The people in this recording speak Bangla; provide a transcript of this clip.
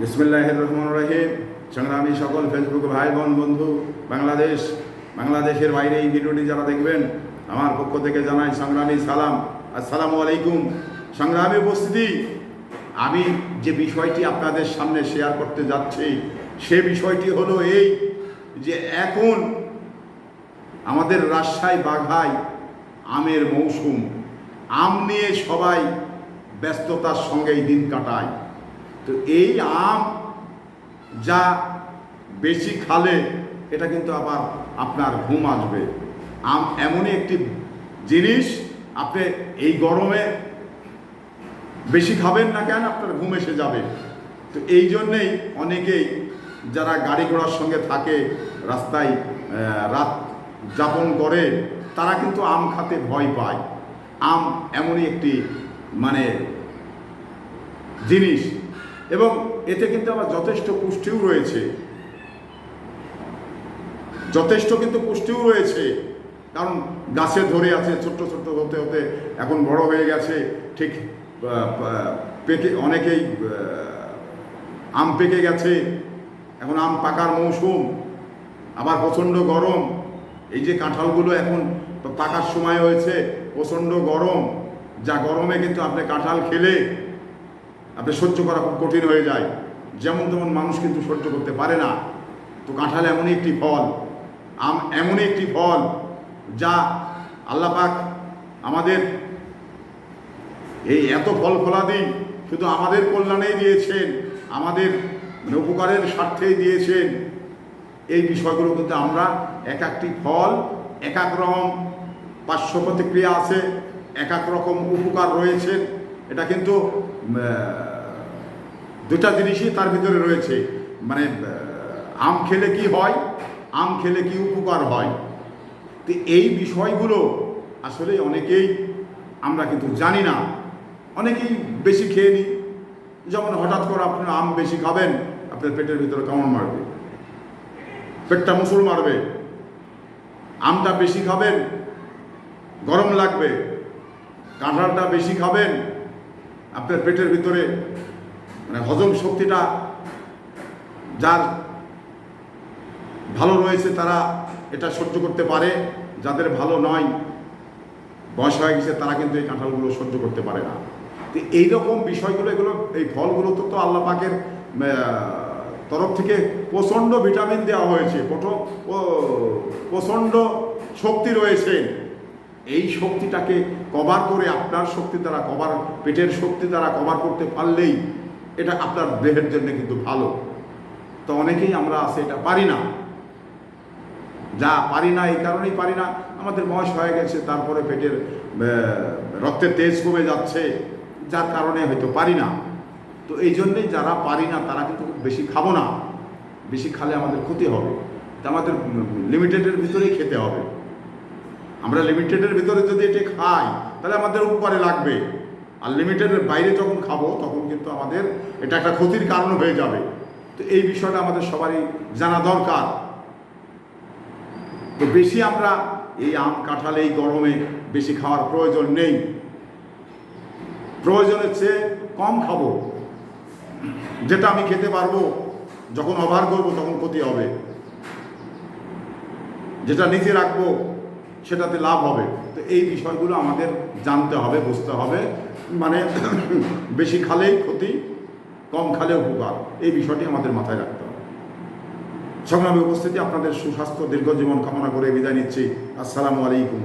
বিসমিল্লাহির রহমানির রহিম। সংগ্রামী সকল ফেসবুক ভাই বোন বন্ধু, বাংলাদেশের বাইরে এই ভিডিওটি যারা দেখবেন, আমার পক্ষ থেকে জানাই সংগ্রামী সালাম, আসসালামু আলাইকুম। সংগ্রামী উপস্থিতি, আমি যে বিষয়টি আপনাদের সামনে শেয়ার করতে যাচ্ছি সে বিষয়টি হলো এই যে এখন আমাদের রাজশাহী বাঘায় আমের মৌসুম। আম নিয়ে সবাই ব্যস্ততার সঙ্গেই দিন কাটায়। তো এই আম যা বেশি খালে এটা কিন্তু আবার আপনার ঘুম আসবে। আম এমনই একটি জিনিস, আপনি এই গরমে বেশি খাবেন না কেন, আপনার ঘুম এসে যাবে। তো এই জন্যেই অনেকেই যারা গাড়ি ঘোড়ার সঙ্গে থাকে, রাস্তায় রাত যাপন করে, তারা কিন্তু আম খাতে ভয় পায়। আম এমনই একটি জিনিস, এবং এতে কিন্তু আবার যথেষ্ট পুষ্টিও রয়েছে, কারণ গাছে ধরে আছে, ছোট্ট ছোট্ট হতে হতে এখন বড় হয়ে গেছে। ঠিক পেকে অনেকেই আম পেকে গেছে, এখন আম পাকার মৌসুম। আবার প্রচণ্ড গরম, এই যে কাঁঠালগুলো এখন পাকার সময় হয়েছে, প্রচণ্ড গরম। যা গরমে কিন্তু আপনি কাঁঠাল খেলে আপনি সহ্য করা খুব কঠিন হয়ে যায়, যেমন তেমন মানুষ কিন্তু সহ্য করতে পারে না। তো কাঁঠাল এমনই একটি ফল, আম এমনই একটি ফল যা আল্লাহ পাক আমাদের এই এত ফল ফলাদি শুধু আমাদের কল্যাণেই দিয়েছেন, আমাদের উপকারের স্বার্থেই দিয়েছেন। এই বিষয়গুলো কিন্তু আমরা এক একটি ফল এক এক রকম পার্শ্ব প্রতিক্রিয়া আছে, এক এক রকম উপকার রয়েছে। এটা কিন্তু দুটা জিনিসই তার ভিতরে রয়েছে, আম খেলে কি হয়, আম খেলে কি উপকার হয়। তো এই বিষয়গুলো আসলে অনেকেই আমরা কিন্তু জানি না, অনেকেই বেশি খেয়ে নিই। যেমন হঠাৎ করে আপনি আম বেশি খাবেন, আপনার পেটের ভিতরে কামড় মারবে, পেটটা মুসুর মারবে। আমটা বেশি খাবেন, গরম লাগবে। কাঁঠালটা বেশি খাবেন, আপনার পেটের ভিতরে হজম শক্তিটা যার ভালো রয়েছে তারা এটা সহ্য করতে পারে, যাদের ভালো নয়, বয়স হয়ে গেছে, তারা কিন্তু এই কাঁঠালগুলো সহ্য করতে পারে না। তো এইরকম বিষয়গুলো, এই ফলগুলো তো আল্লাহ পাকের তরফ থেকে প্রচণ্ড ভিটামিন দেওয়া হয়েছে, প্রচণ্ড শক্তি রয়েছে। এই শক্তিটাকে কভার করে আপনার শক্তি দ্বারা পেটের শক্তি দ্বারা কভার করতে পারলেই এটা আপনার দেহের জন্য কিন্তু ভালো। তো অনেকেই আমরা আছে এটা পারি না, এই কারণেই পারি না, আমাদের বয়স হয়ে গেছে, তারপরে পেটের রক্তের তেজ কমে যাচ্ছে, যার কারণে হয়তো পারি না। তো এই জন্যেই যারা পারি না তারা কিন্তু বেশি খাবো না, বেশি খালে আমাদের ক্ষতি হবে। তা আমাদের লিমিটেডের ভিতরেই খেতে হবে। আমরা লিমিটেডের ভিতরে যদি এটা খাই তাহলে আমাদের উপকারে লাগবে, আর লিমিটেডের বাইরে যখন খাবো তখন কিন্তু আমাদের এটা একটা ক্ষতির কারণ হয়ে যাবে। তো এই বিষয়টা আমাদের সবারই জানা দরকার। তো বেশি আমরা এই আম কাঁঠাল এই গরমে বেশি খাওয়ার প্রয়োজন নেই, প্রয়োজনের চেয়ে কম খাবো। যেটা আমি খেতে পারবো, যখন ওভার করবো তখন ক্ষতি হবে। যেটা নিচে রাখবো সেটাতে লাভ হবে। তো এই বিষয়গুলো আমাদের জানতে হবে, বুঝতে হবে। বেশি খালেই ক্ষতি, কম খালে উপকার, এই বিষয়টি আমাদের মাথায় রাখতে হবে। সংগ্রামী উপস্থিতি, আপনাদের সুস্বাস্থ্য দীর্ঘ জীবন কামনা করে বিদায় নিচ্ছি। আসসালামু আলাইকুম।